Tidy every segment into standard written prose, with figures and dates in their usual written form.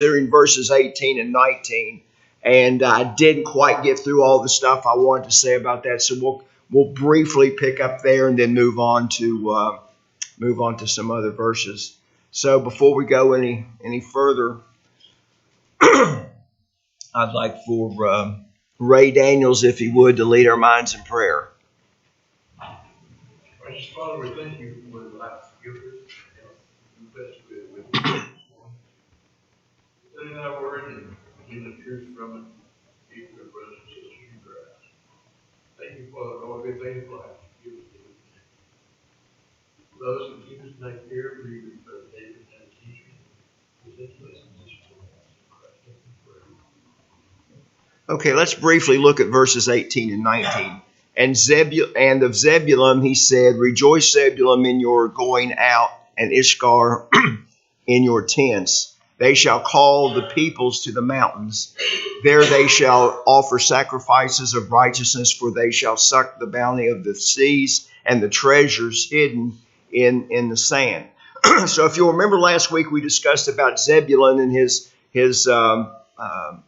Considering verses 18 and 19, and I didn't quite get through all the stuff I wanted to say about that. So we'll briefly pick up there and then move on to some other verses. So before we go any further, I'd like for Ray Daniels, if he would, to lead our minds in prayer. Gracious Father, we thank you for the life you give us. We bless you with studying our word and getting the truth from it. Keep your brothers and sisters in Christ. Thank you for all good things in life you give us. Love us and keep us and take care of you, Brother David, and the teacher. Okay, let's briefly look at verses 18 and 19. And of Zebulun he said, Rejoice, Zebulun, in your going out, and Issachar in your tents. They shall call the peoples to the mountains. There they shall offer sacrifices of righteousness, for they shall suck the bounty of the seas and the treasures hidden in the sand. So if you'll remember last week, we discussed about Zebulun and his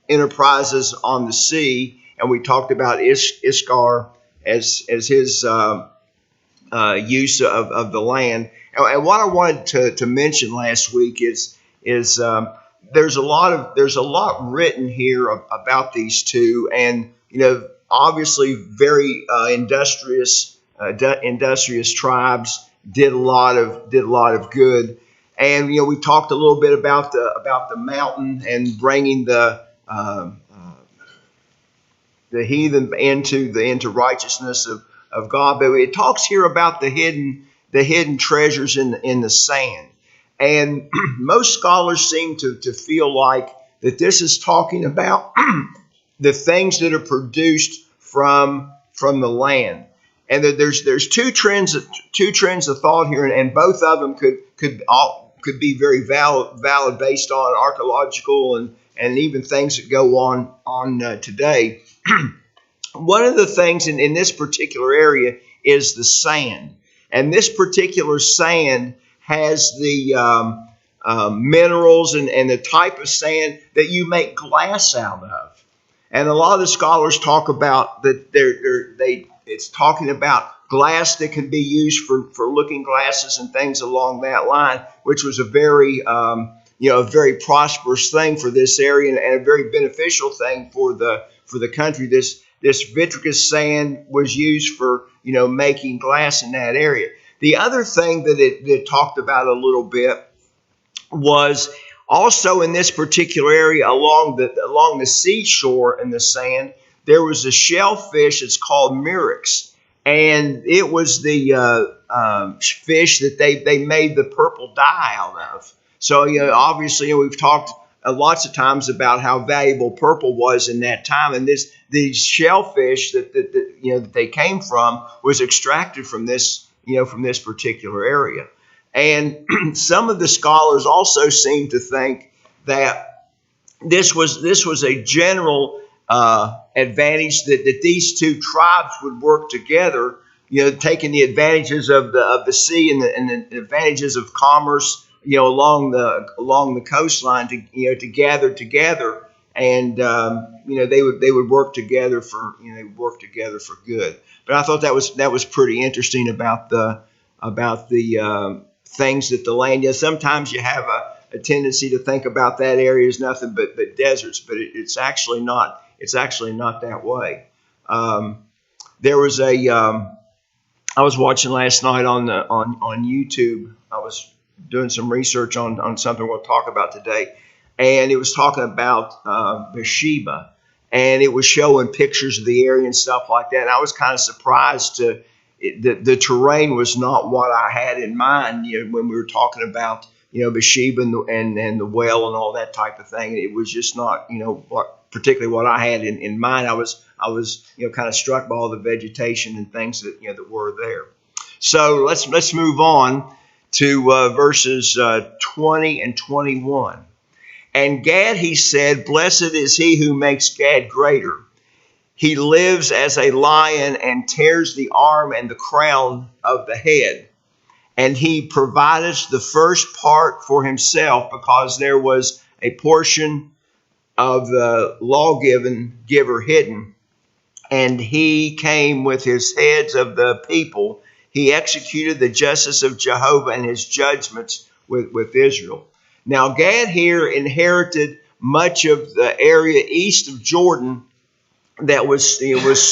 enterprises on the sea, and we talked about Issachar as his use of the land. And what I wanted to mention last week is there's a lot written here about these two, and obviously very industrious tribes did a lot of good. And we talked a little bit about the mountain and bringing the heathen into righteousness of God. But it talks here about the hidden treasures in the sand. And most scholars seem to feel like that this is talking about the things that are produced from the land. And that there's two trends of thought here, and both of them could be very valid based on archaeological and even things that go on today. One of the things in this particular area is the sand. And this particular sand has the minerals and the type of sand that you make glass out of. And a lot of the scholars talk about that it's talking about glass that can be used for looking glasses and things along that line, which was a very very prosperous thing for this area and a very beneficial thing for the country. This vitreous sand was used for making glass in that area. The other thing that it talked about a little bit was also in this particular area along the seashore in the sand, there was a shellfish. It's called murex, and it was the fish that they made the purple dye out of. So obviously we've talked lots of times about how valuable purple was in that time, and these shellfish that they came from was extracted from this particular area. And some of the scholars also seem to think that this was a general advantage that these two tribes would work together, taking the advantages of the sea and the advantages of commerce, along the coastline to gather together, and they would work together for good. But I thought that was pretty interesting about the things that the land. Sometimes you have a tendency to think about that area as nothing but deserts, but it's actually not. It's actually not that way. There was I was watching last night on YouTube. I was doing some research on something we'll talk about today, and it was talking about Beersheba, and it was showing pictures of the area and stuff like that. And I was kind of surprised the terrain was not what I had in mind. When we were talking about Beersheba and the well and all that type of thing, it was just not particularly what I had in mind. I was kind of struck by all the vegetation and things that were there. So let's move on to verses 20 and 21. And Gad, he said, Blessed is he who makes Gad greater. He lives as a lion and tears the arm and the crown of the head. And he provideth the first part for himself, because there was a portion of the giver hidden. And he came with his heads of the people. He executed the justice of Jehovah and his judgments with Israel. Now Gad here inherited much of the area east of Jordan that was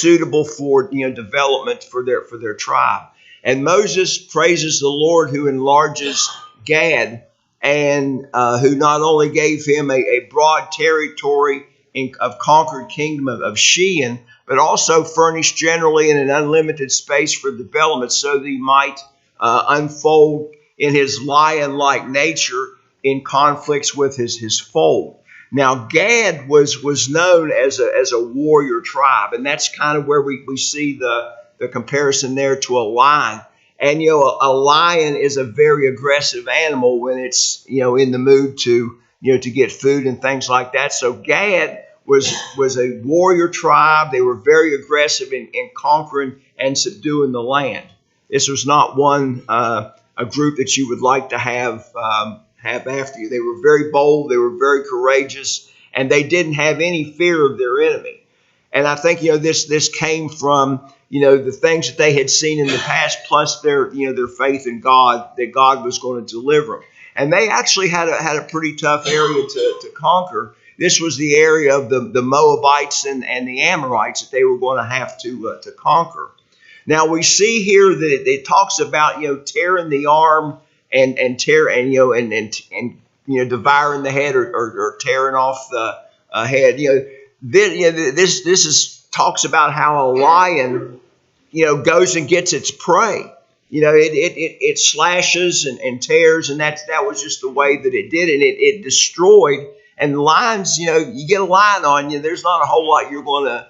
suitable for development for their tribe. And Moses praises the Lord who enlarges Gad, and who not only gave him a broad territory of conquered kingdom of Shean, but also furnished generally in an unlimited space for development, so that he might unfold in his lion-like nature in conflicts with his fold. Now, Gad was known as a warrior tribe, and that's kind of where we see the comparison there to a lion. And a lion is a very aggressive animal when it's in the mood to get food and things like that. So Gad was a warrior tribe. They were very aggressive in conquering and subduing the land. This was not a group that you would like to have after you. They were very bold. They were very courageous, and they didn't have any fear of their enemy. And I think this came from the things that they had seen in the past, plus their faith in God, that God was going to deliver them. And they actually had a pretty tough area to conquer. This was the area of the Moabites and the Amorites that they were going to have to conquer. Now we see here that it talks about tearing the arm and devouring the head or tearing off the head. This talks about how a lion goes and gets its prey. It slashes and tears, and that was just the way that it did, and it destroyed. And lions, you get a lion on you, there's not a whole lot you're going to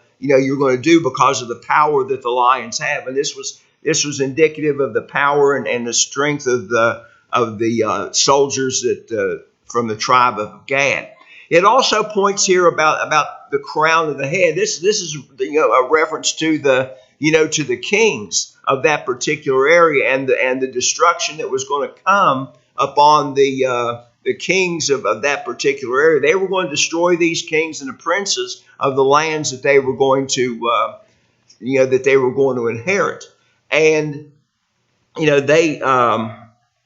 do because of the power that the lions have. And this was indicative of the power and the strength of the soldiers that from the tribe of Gad. It also points here about the crown of the head. This is a reference to the kings of that particular area and the destruction that was going to come upon the kings of that particular area. They were going to destroy these kings and the princes of the lands that they were going to inherit. And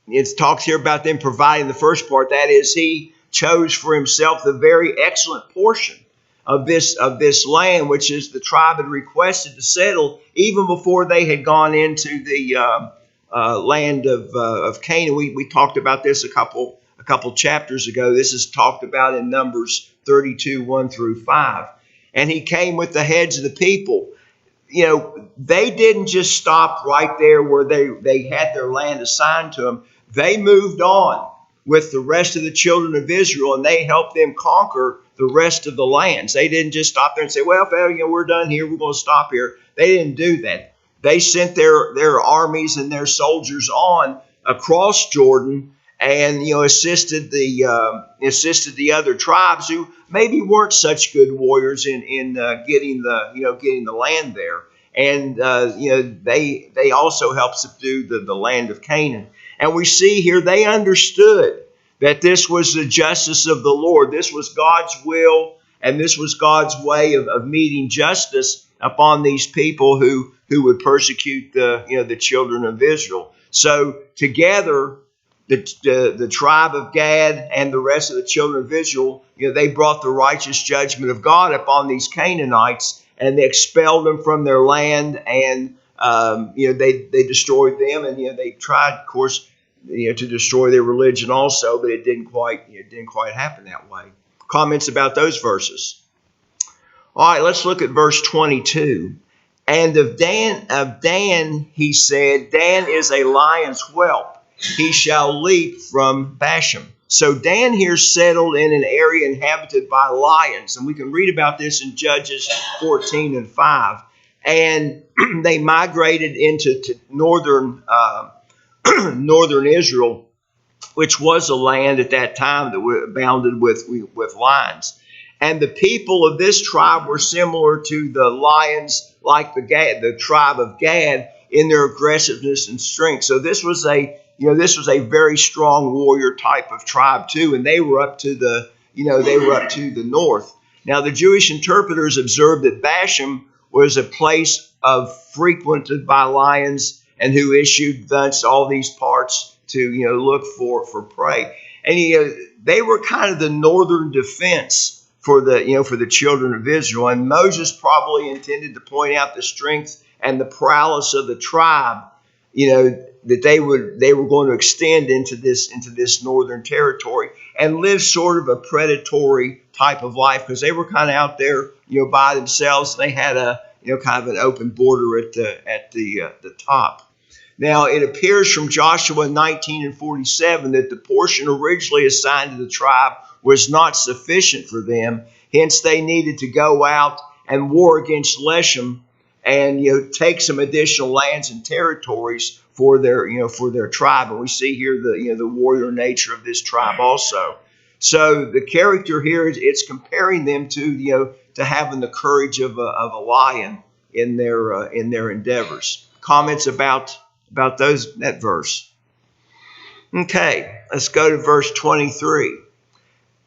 it talks here about them providing the first part. That is, he chose for himself the very excellent portion of this land, which is the tribe had requested to settle even before they had gone into the land of Canaan. We talked about this a couple chapters ago. This is talked about in Numbers 32, 1 through 5. And he came with the heads of the people. They didn't just stop right there where they had their land assigned to them. They moved on with the rest of the children of Israel, and they helped them conquer the rest of the lands. They didn't just stop there and say, well, we're done here, we're going to stop here. They didn't do that. They sent their armies and their soldiers on across Jordan and assisted the other tribes who maybe weren't such good warriors in getting the land there. And they also helped subdue the land of Canaan. And we see here they understood that this was the justice of the Lord. This was God's will, and this was God's way of meeting justice upon these people who would persecute the children of Israel. So together, the tribe of Gad and the rest of the children of Israel, they brought the righteous judgment of God upon these Canaanites, and they expelled them from their land, and they destroyed them, and they tried, of course, to destroy their religion also, but it didn't quite happen that way. Comments about those verses. All right, let's look at verse 22. And of Dan, he said, Dan is a lion's whelp. He shall leap from Bashan. So Dan here settled in an area inhabited by lions. And we can read about this in Judges 14 and 5. And they migrated into northern Israel, which was a land at that time that abounded with lions. And the people of this tribe were similar to the lions, like the tribe of Gad, in their aggressiveness and strength. So this was a very strong warrior type of tribe too, and they were up to the they were up to the north. Now, the Jewish interpreters observed that Bashan was a place frequented by lions, and who issued thence all these parts to look for prey. And they were kind of the northern defense for the children of Israel. And Moses probably intended to point out the strength and the prowess of the tribe, that they were going to extend into this northern territory and live sort of a predatory type of life, because they were kind of out there by themselves. They had a kind of an open border at the top. Now, it appears from Joshua 19 and 47 that the portion originally assigned to the tribe was not sufficient for them. Hence, they needed to go out and war against Leshem and take some additional lands and territories for their tribe. And we see here the warrior nature of this tribe also. So the character here it's comparing them to having the courage of a lion in their endeavors. Comments about that verse. Okay, let's go to verse 23.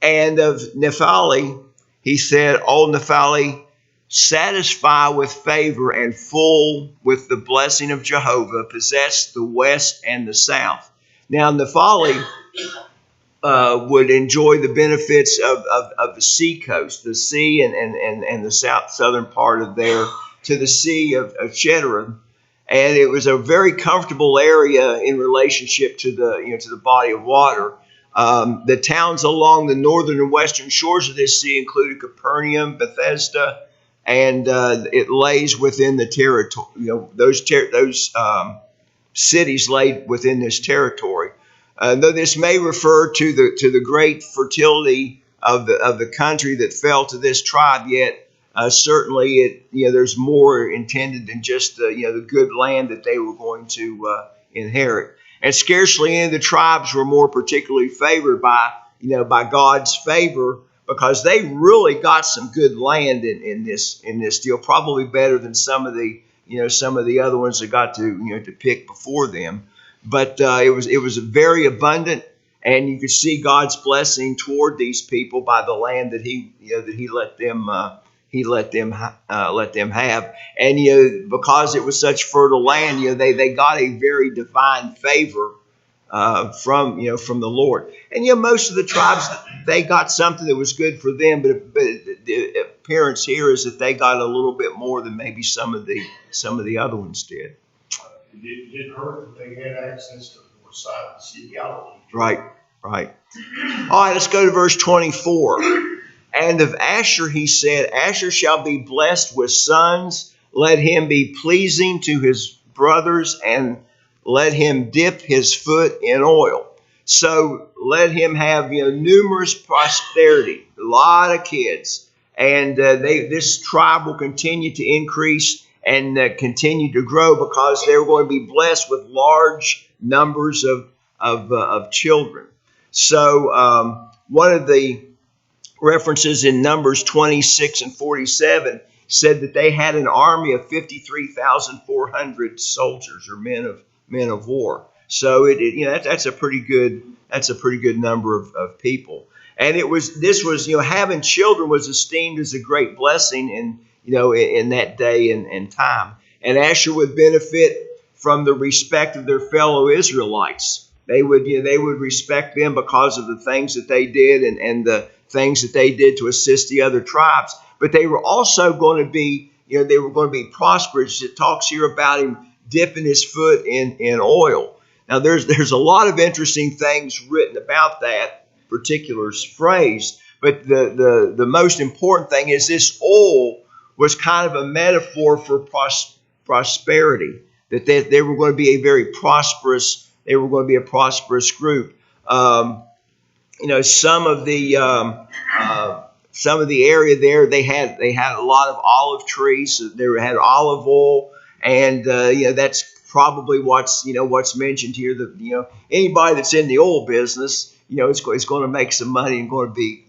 And of Naphtali, he said, O Naphtali, satisfy with favor and full with the blessing of Jehovah, possess the west and the south. Now, Naphtali would enjoy the benefits of the sea coast, the sea and the southern part of there to the sea of Shedron. And it was a very comfortable area in relationship to the body of water. The towns along the northern and western shores of this sea included Capernaum, Bethesda, and it lays within the territory. Those cities lay within this territory. Though this may refer to the great fertility of the country that fell to this tribe, yet certainly there's more intended than just the good land that they were going to inherit. And scarcely any of the tribes were more particularly favored by God's favor, because they really got some good land in this deal, probably better than some of the other ones that got to pick before them. But it was very abundant, and you could see God's blessing toward these people by the land that He let them have. And because it was such fertile land, they got a very divine favor from the Lord. And most of the tribes, they got something that was good for them, but the appearance here is that they got a little bit more than maybe some of the other ones did. It didn't hurt that they had access to the north side of the Sea of Galilee. Right. All right, let's go to verse 24. And of Asher he said, Asher shall be blessed with sons. Let him be pleasing to his brothers, and let him dip his foot in oil. So let him have numerous prosperity, a lot of kids. And this tribe will continue to increase and continue to grow, because they're going to be blessed with large numbers of children. So one of the references in Numbers 26 and 47 said that they had an army of 53,400 soldiers, or men of war. So that's a pretty good number of people. And this was having children was esteemed as a great blessing in that day and time. And Asher would benefit from the respect of their fellow Israelites. They would respect them because of the things that they did and the things that they did to assist the other tribes. But they were also going to be prosperous. It talks here about him dipping his foot in oil. Now there's a lot of interesting things written about that particular phrase, but the most important thing is this oil was kind of a metaphor for prosperity, that they were going to be a very prosperous. They were going to be a prosperous group. Some of the area there, they had a lot of olive trees. They had olive oil, and that's probably what's mentioned here. That anybody that's in the oil business, it's going to make some money and going to be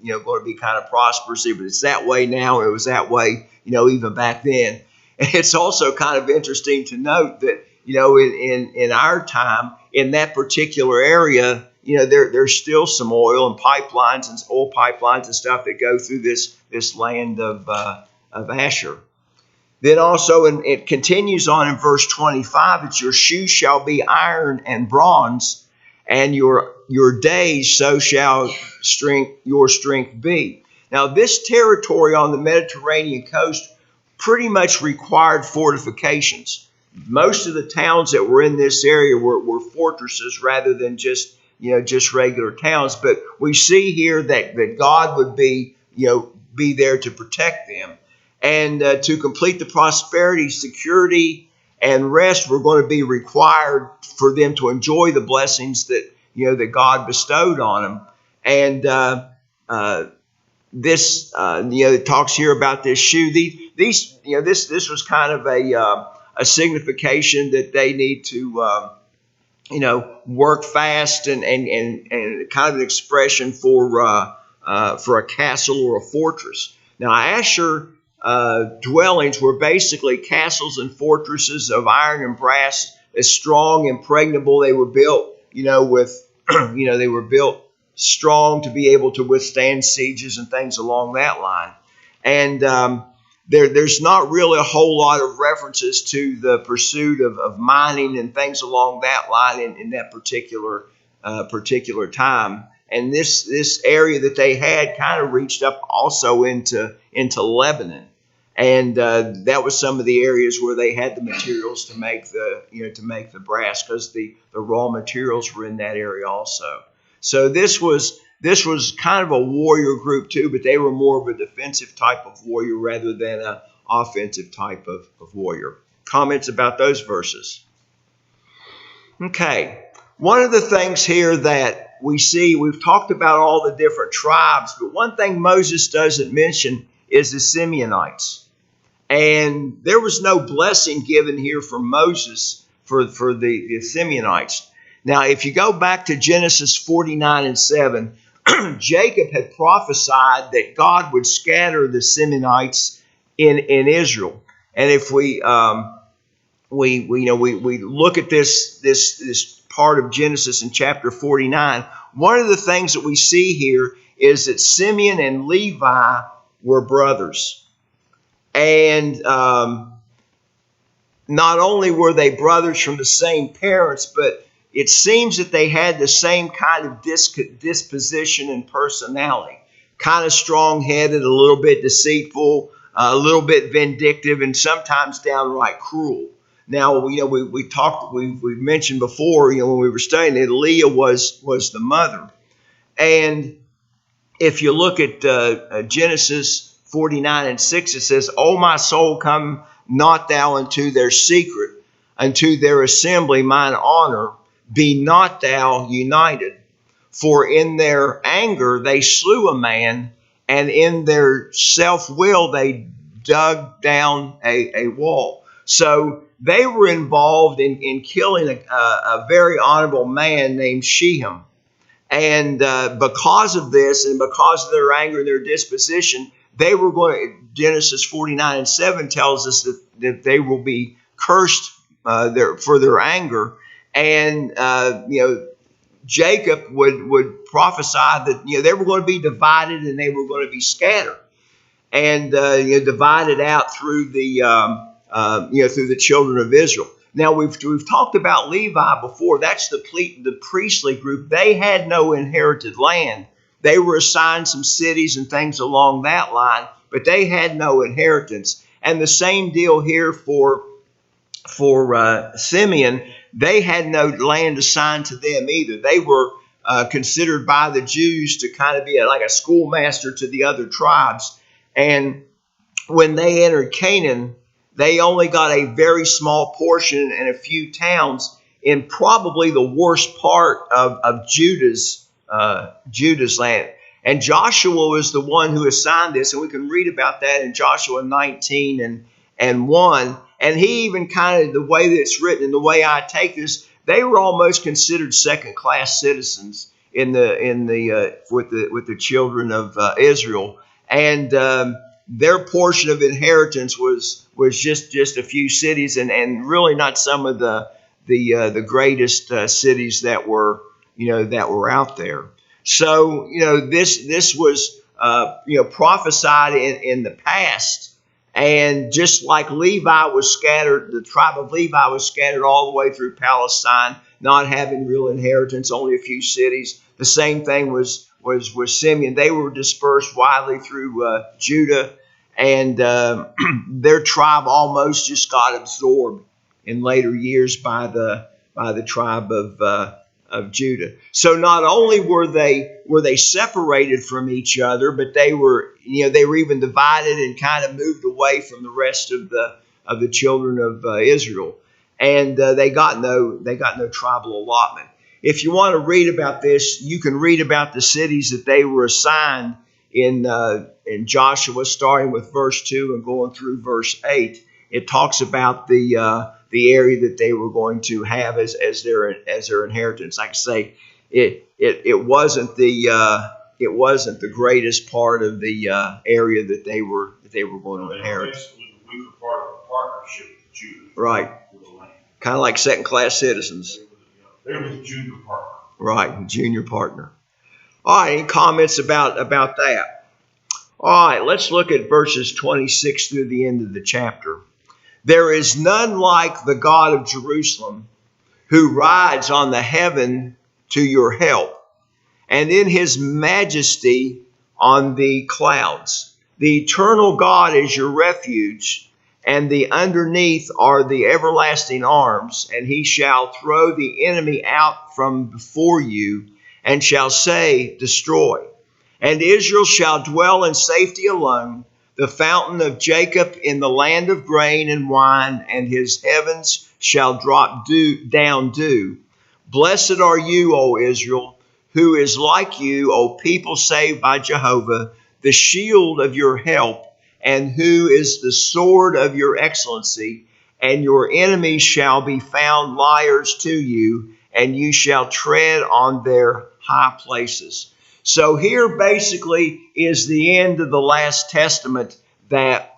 kind of prosperous. But it's that way now. It was that way, even back then. And it's also kind of interesting to note that in our time, in that particular area, there's still some oil and pipelines and oil pipelines and stuff that go through this land of Asher. Then also, and it continues on in verse 25, it's your shoes shall be iron and bronze, and your days so shall your strength be. Now, this territory on the Mediterranean coast pretty much required fortifications. Most of the towns that were in this area were fortresses rather than just regular towns. But we see here that God would be there to protect them. And to complete the prosperity, security, and rest were going to be required for them to enjoy the blessings that God bestowed on them. And this it talks here about this shoe. This was kind of a signification that they need to work fast and kind of an expression for a castle or a fortress. Now, Asher dwellings were basically castles and fortresses of iron and brass, as strong, impregnable. They were built, they were built strong to be able to withstand sieges and things along that line. And there's not really a whole lot of references to the pursuit of mining and things along that line in that particular time. And this area that they had kind of reached up also into Lebanon, and that was some of the areas where they had the materials to make the brass, because the raw materials were in that area also. So this was kind of a warrior group too, but they were more of a defensive type of warrior rather than an offensive type of warrior. Comments about those verses? Okay, one of the things here that we see, we've talked about all the different tribes, but one thing Moses doesn't mention is the Simeonites. And there was no blessing given here from Moses for the Simeonites. Now, if you go back to Genesis 49:7, Jacob had prophesied that God would scatter the Simeonites in Israel. And if we look at this part of Genesis in chapter 49, one of the things that we see here is that Simeon and Levi were brothers. And not only were they brothers from the same parents, but it seems that they had the same kind of disposition and personality. Kind of strong-headed, a little bit deceitful, a little bit vindictive, and sometimes downright cruel. Now, we mentioned before, when we were studying that Leah was the mother. And if you look at Genesis 49:6, it says, O my soul, come not thou into their secret, unto their assembly mine honor, be not thou united. For in their anger they slew a man, and in their self-will they dug down a wall. So they were involved in killing a very honorable man named Shem. And because of this, and because of their anger and their disposition, they were going. Genesis 49:7 tells us that they will be cursed for their anger. And Jacob would prophesy that they were going to be divided and they were going to be scattered, and divided out through the children of Israel. Now we've talked about Levi before. That's the priestly group. They had no inherited land. They were assigned some cities and things along that line, but they had no inheritance. And the same deal here for Simeon. They had no land assigned to them either. They were considered by the Jews to kind of be like a schoolmaster to the other tribes. And when they entered Canaan, they only got a very small portion and a few towns in probably the worst part of Judah's land. And Joshua was the one who assigned this, and we can read about that in Joshua 19 and 1. And he even kind of, the way that it's written and the way I take this, they were almost considered second-class citizens with the children of Israel. And their portion of inheritance was just a few cities, and really not some of the greatest cities that were that were out there. So, this was, prophesied in the past. And just like Levi was scattered, the tribe of Levi was scattered all the way through Palestine, not having real inheritance, only a few cities. The same thing was Simeon. They were dispersed widely through Judah, and their tribe almost just got absorbed in later years by the tribe of Judah. So not only were they separated from each other, but they were even divided and kind of moved away from the rest of the children of Israel, and they got no tribal allotment. If you want to read about this, you can read about the cities that they were assigned in Joshua, starting with verse 2 and going through verse 8. It talks about the area that they were going to have as their inheritance. Like I say, it wasn't the greatest part of the area that they were going to inherit. Basically, the weaker part of a partnership with Judah. Right. Kind of like second-class citizens. They were the junior partner. Right, junior partner. All right, any comments about that? All right, let's look at verses 26 through the end of the chapter. There is none like the God of Jerusalem, who rides on the heaven to your help, and in his majesty on the clouds. The eternal God is your refuge, and the underneath are the everlasting arms, and he shall throw the enemy out from before you, and shall say, destroy. And Israel shall dwell in safety alone, the fountain of Jacob in the land of grain and wine, and his heavens shall drop down dew. Blessed are you, O Israel, who is like you, O people saved by Jehovah, the shield of your help, and who is the sword of your excellency. And your enemies shall be found liars to you, and you shall tread on their high places. So here basically is the end of the last testament that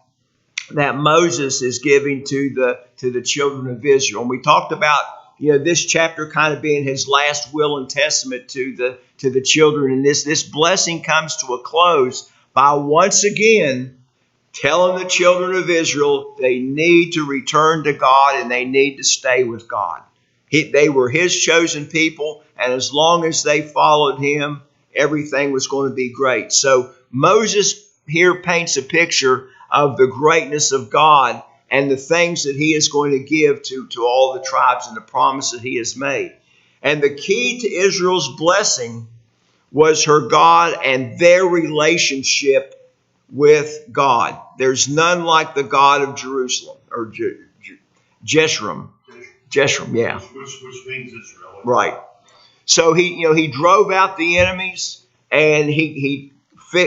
Moses is giving to the children of Israel. And we talked about this chapter kind of being his last will and testament to the children. And this blessing comes to a close by once again telling the children of Israel they need to return to God and they need to stay with God. They were his chosen people, and as long as they followed him, everything was going to be great. So Moses here paints a picture of the greatness of God and the things that he is going to give to all the tribes and the promise that he has made. And the key to Israel's blessing was her God and their relationship with God. There's none like the God of Jerusalem, or Jeshurun. Jeshurun, yeah. Which means Israel. Right. So he drove out the enemies, and he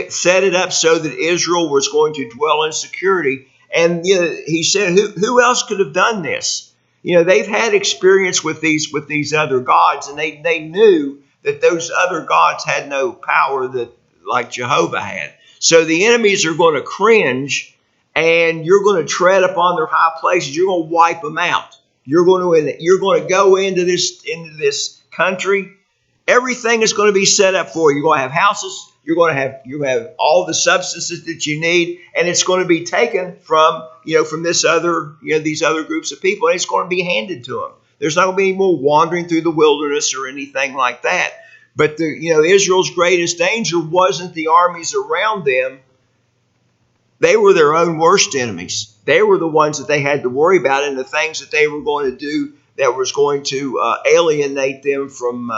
set it up so that Israel was going to dwell in security. And he said, who else could have done this? They've had experience with these other gods, and they knew that those other gods had no power like Jehovah had. So the enemies are going to cringe, and you're going to tread upon their high places. You're going to wipe them out. You're going to go into this country. Everything is going to be set up for you. You're going to have houses. You're going to have all the substances that you need, and it's going to be taken from this other these other groups of people, and it's going to be handed to them. There's not going to be any more wandering through the wilderness or anything like that. But Israel's greatest danger wasn't the armies around them. They were their own worst enemies. They were the ones that they had to worry about, and the things that they were going to do that was going to alienate them from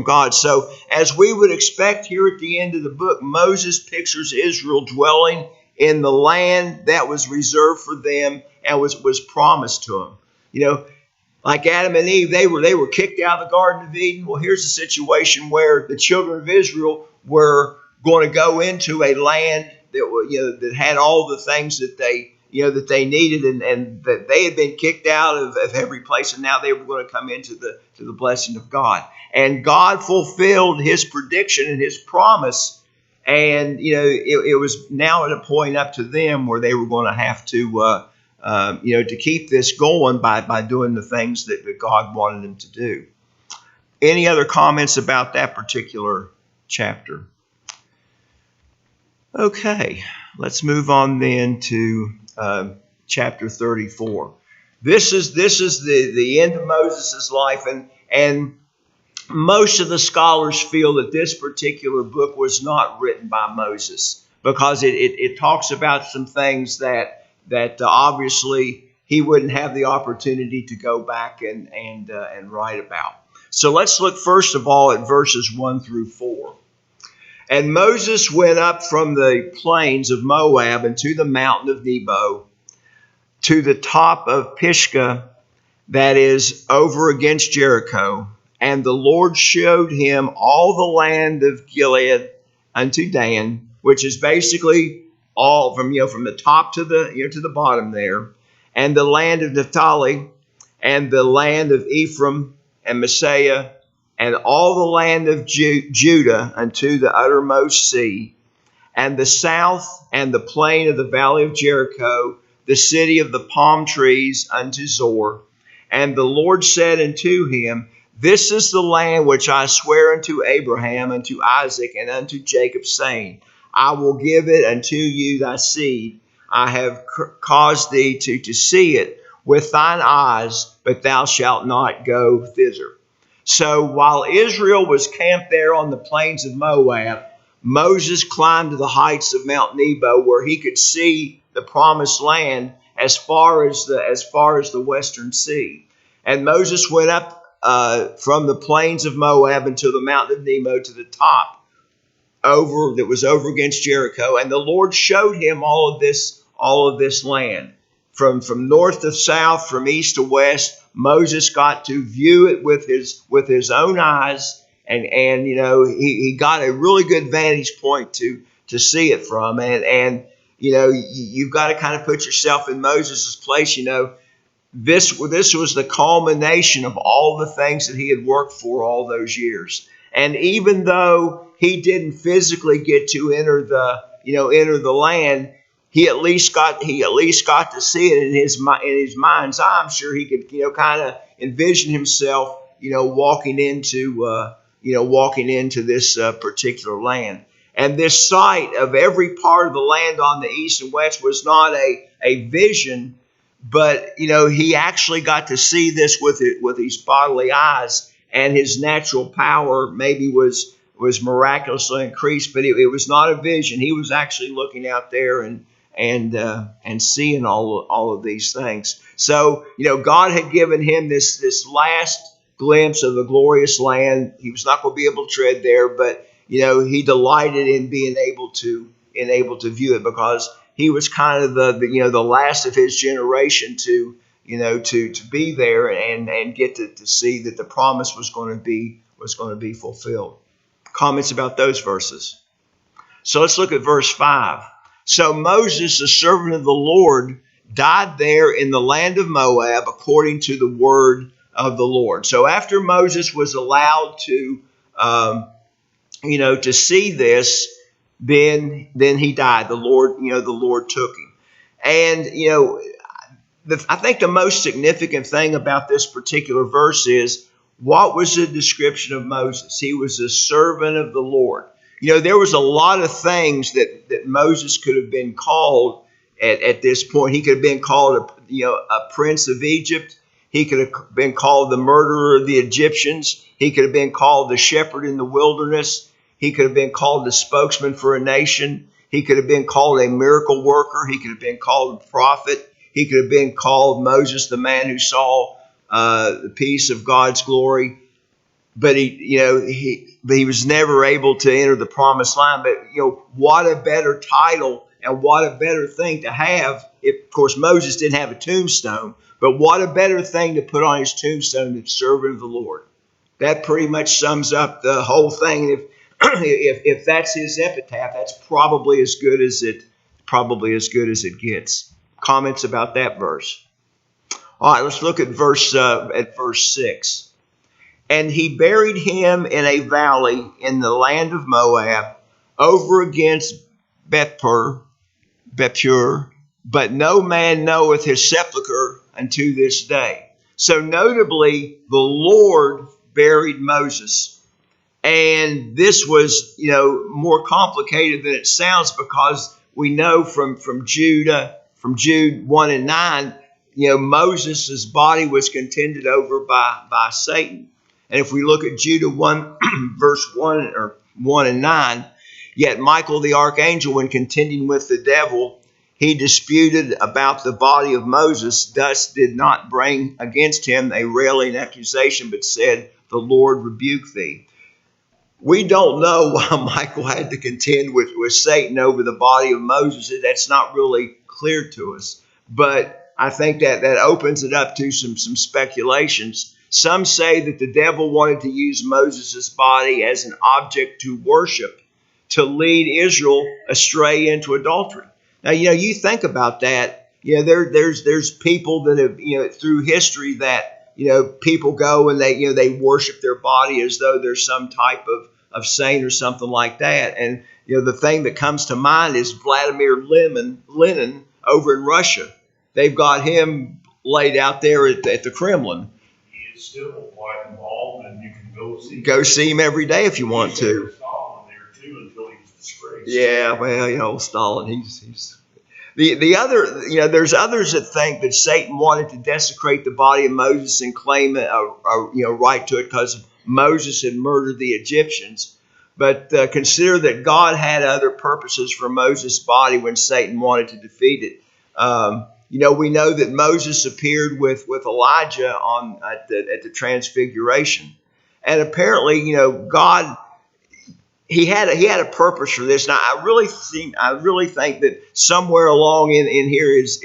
God. So, as we would expect here at the end of the book, Moses pictures Israel dwelling in the land that was reserved for them and was promised to them. Like Adam and Eve, they were kicked out of the Garden of Eden. Well, here's a situation where the children of Israel were going to go into a land that had all the things that they needed, and that they had been kicked out of every place, and now they were going to come into the blessing of God. And God fulfilled his prediction and his promise, and it was now at a point up to them where they were going to have to keep this going by doing the things that God wanted them to do. Any other comments about that particular chapter? Okay, let's move on then to chapter 34. This is the end of Moses' life, and most of the scholars feel that this particular book was not written by Moses because it talks about some things that obviously he wouldn't have the opportunity to go back and write about. So let's look first of all at verses 1 through 4. And Moses went up from the plains of Moab into the mountain of Nebo to the top of Pisgah, that is over against Jericho. And the Lord showed him all the land of Gilead unto Dan, which is basically all from the top to the bottom there, and the land of Naphtali, and the land of Ephraim and Messiah, and all the land of Judah unto the uttermost sea, and the south, and the plain of the valley of Jericho, the city of the palm trees unto Zor. And the Lord said unto him, This is the land which I swear unto Abraham, unto Isaac, and unto Jacob, saying, I will give it unto you thy seed. I have caused thee to see it with thine eyes, but thou shalt not go thither. So while Israel was camped there on the plains of Moab, Moses climbed to the heights of Mount Nebo, where he could see the promised land as far as the western sea. And Moses went up from the plains of Moab into the mountain of Nebo to the top that was over against Jericho, and the Lord showed him all of this land from north to south, from east to west. Moses got to view it with his own eyes, and he got a really good vantage point to see it from, and you've got to kind of put yourself in Moses' place. This was the culmination of all the things that he had worked for all those years. And even though he didn't physically get to enter the land, he at least got to see it in his mind's eye. I'm sure he could kind of envision himself walking into this particular land. And this sight of every part of the land on the east and west was not a vision, but he actually got to see this with his bodily eyes, and his natural power maybe was miraculously increased, but it was not a vision. He was actually looking out there and seeing all of these things. So God had given him this last glimpse of the glorious land. He was not going to be able to tread there, but he delighted in being able to view it, because he was kind of the last of his generation to be there and get to see that the promise was going to be fulfilled. Comments about those verses. So let's look at verse 5. So Moses, the servant of the Lord, died there in the land of Moab according to the word of the Lord. So after Moses was allowed to see this, then he died. The Lord took him. And I think the most significant thing about this particular verse is, what was the description of Moses? He was a servant of the Lord. There was a lot of things that Moses could have been called at this point. He could have been called a prince of Egypt. He could have been called the murderer of the Egyptians. He could have been called the shepherd in the wilderness. He could have been called the spokesman for a nation. He could have been called a miracle worker. He could have been called a prophet. He could have been called Moses, the man who saw the peace of God's glory. But he was never able to enter the promised land. But what a better title and what a better thing to have. Of course, Moses didn't have a tombstone, but what a better thing to put on his tombstone than servant of the Lord. That pretty much sums up the whole thing. If that's his epitaph, that's probably as good as it gets. Comments about that verse. All right, let's look at verse 6. And he buried him in a valley in the land of Moab, over against Bethpur, but no man knoweth his sepulchre unto this day. So notably, the Lord buried Moses. And this was, more complicated than it sounds, because we know from Jude 1 and 9, Moses' body was contended over by Satan. And if we look at Jude 1, verse 1 or 1 and 9, yet Michael the archangel, when contending with the devil, he disputed about the body of Moses, thus did not bring against him a railing accusation, but said, the Lord rebuke thee. We don't know why Michael had to contend with Satan over the body of Moses. That's not really clear to us. But I think that opens it up to some speculations. Some say that the devil wanted to use Moses' body as an object to worship, to lead Israel astray into adultery. Now, you think about that. There's people that have, through history that, people go and they worship their body as though there's some type of saint or something like that. And, the thing that comes to mind is Vladimir Lenin over in Russia. They've got him laid out there at the Kremlin. He is still quite involved, and you can go see him every day if you want to. Stalin there too, until he was disgraced. Yeah, well, Stalin, he's the other, there's others that think that Satan wanted to desecrate the body of Moses and claim a right to it because Moses had murdered the Egyptians. But consider that God had other purposes for Moses' body when Satan wanted to defeat it. We know that Moses appeared with Elijah at the Transfiguration, and apparently, God. He had a purpose for this. Now, I really think that somewhere along in here is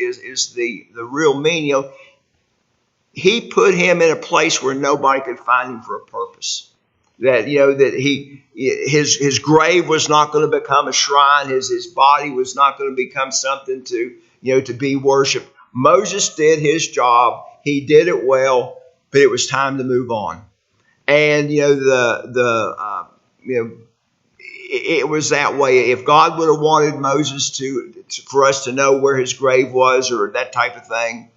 the real meaning. He put him in a place where nobody could find him for a purpose. That his grave was not going to become a shrine. His body was not going to become something to be worshipped. Moses did his job. He did it well, but it was time to move on. And it was that way. If God would have wanted Moses for us to know where his grave was or that type of thing,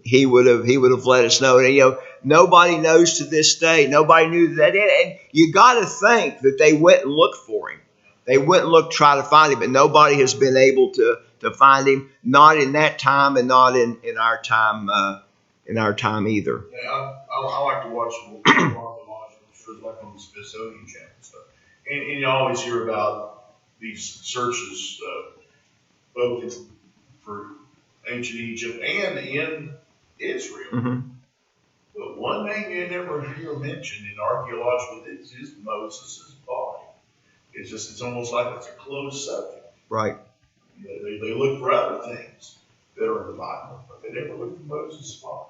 he would have let us know. And nobody knows to this day. Nobody knew that. And you got to think that they went and looked for him. They went and try to find him, but nobody has been able to find him. Not in that time, and not in our time. In our time either. Yeah, I like to watch shows like on the Smithsonian Channel and stuff. And you always hear about these searches, both for ancient Egypt and in Israel. Mm-hmm. But one name you never hear mentioned in archaeological digs is Moses' body. It's almost like it's a closed subject. Right. They look for other things that are in the Bible, but they never look for Moses' body.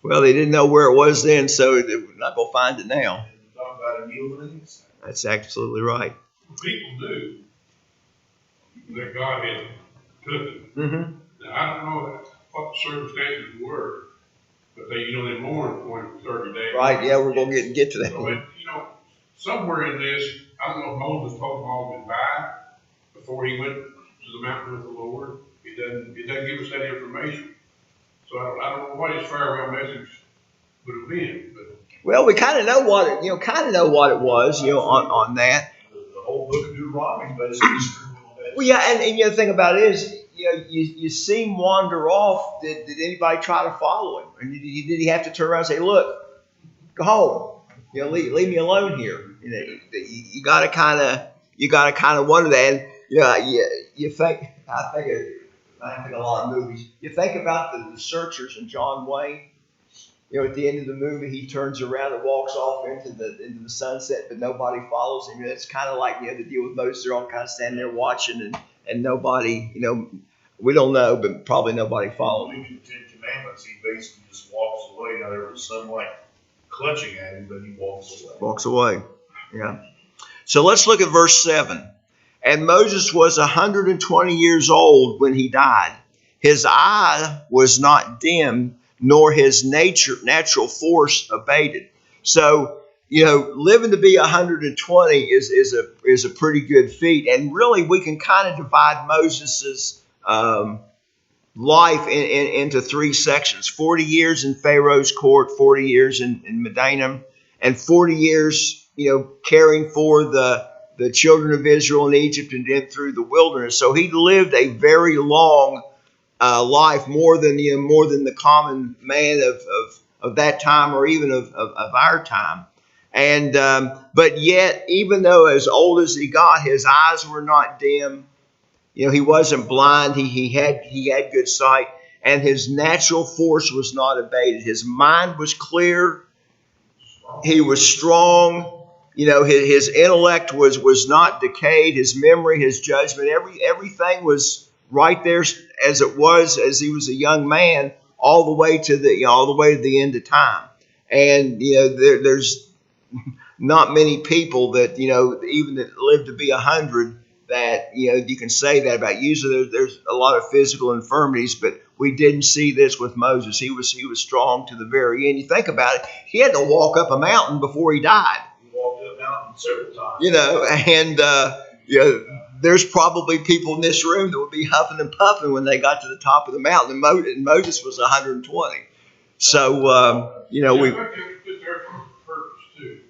Well, they didn't know where it was then, so they're not going to find it now. Talk about a kneeling. That's absolutely right. People do that God had took it. Mm-hmm. Now, I don't know what the circumstances were, but they mourned for him for 30 days. Right, yeah, we're going to get to that. So, somewhere in this, I don't know if Moses told them all goodbye before he went to the mountain with the Lord. It doesn't give us that information. So I don't know what his farewell message would have been, but. Well, we kind of know what it was, on that. The whole book of Deuteronomy, but it's history. Well, yeah, and the thing about it is, you see him wander off. Did anybody try to follow him? And did he have to turn around and say, "Look, go home. Leave me alone here"? You got to kind of wonder that. And you think I think a lot of movies. You think about the searchers and John Wayne. At the end of the movie, he turns around and walks off into the sunset, but nobody follows him. It's kind of like the deal with Moses. They're all kind of standing there watching, and nobody, we don't know, but probably nobody followed him. In the Ten Commandments, he basically just walks away. Now there was sunlight clutching at him, but he walks away. Walks away. Yeah. So let's look at verse 7. And Moses was 120 years old when he died. His eye was not dim, nor his natural force abated. So, living to be 120 is a pretty good feat. And really, we can kind of divide Moses's life into three sections: 40 years in Pharaoh's court, 40 years in Midian, and 40 years, caring for the children of Israel in Egypt and then through the wilderness. So he lived a very long life, more than the common man of that time, or even of our time. And but yet, even though as old as he got, his eyes were not dim. He wasn't blind. He had good sight, and his natural force was not abated. His mind was clear. He was strong. His intellect was not decayed. His memory, his judgment, everything was right there as it was as he was a young man, all the way to the end of time. And there's not many people that even that live to be 100 that you can say that about. Usually there's a lot of physical infirmities, but we didn't see this with Moses. He was strong to the very end. You think about it, he had to walk up a mountain before he died. He walked up a mountain several times. And there's probably people in this room that would be huffing and puffing when they got to the top of the mountain. And Moses was 120. So we put there for a purpose too.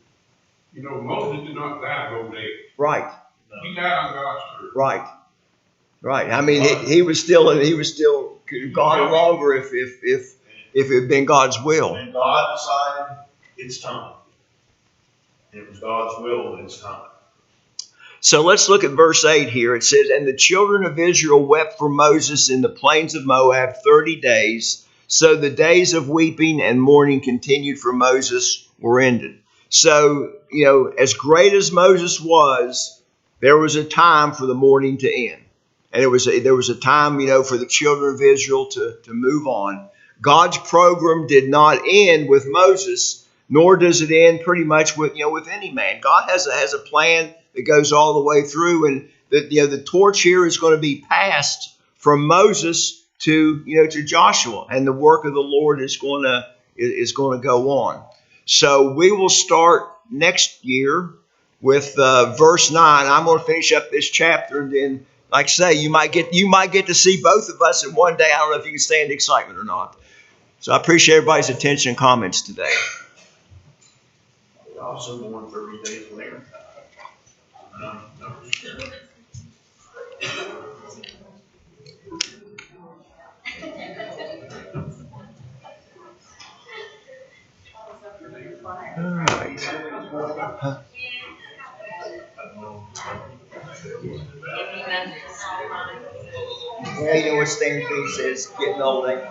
Moses did not die of old age. Right. He died on God's turf. Right. I mean, he was still gone longer if it had been God's will. And God decided it's time. It was God's will that it's time. So let's look at verse 8 here. It says, "And the children of Israel wept for Moses in the plains of Moab 30 days. So the days of weeping and mourning continued for Moses were ended." So, as great as Moses was, there was a time for the mourning to end. And there was a time, for the children of Israel to move on. God's program did not end with Moses, nor does it end pretty much with any man. God has a plan that goes all the way through, and the torch here is going to be passed from Moses to Joshua, and the work of the Lord is going to go on. So we will start next year with verse 9. I'm going to finish up this chapter, and then, like I say, you might get to see both of us in one day. I don't know if you can stand the excitement or not. So I appreciate everybody's attention and comments today. We're also born 30 days later. All right. Huh? Well, what Stanley says, getting old ain't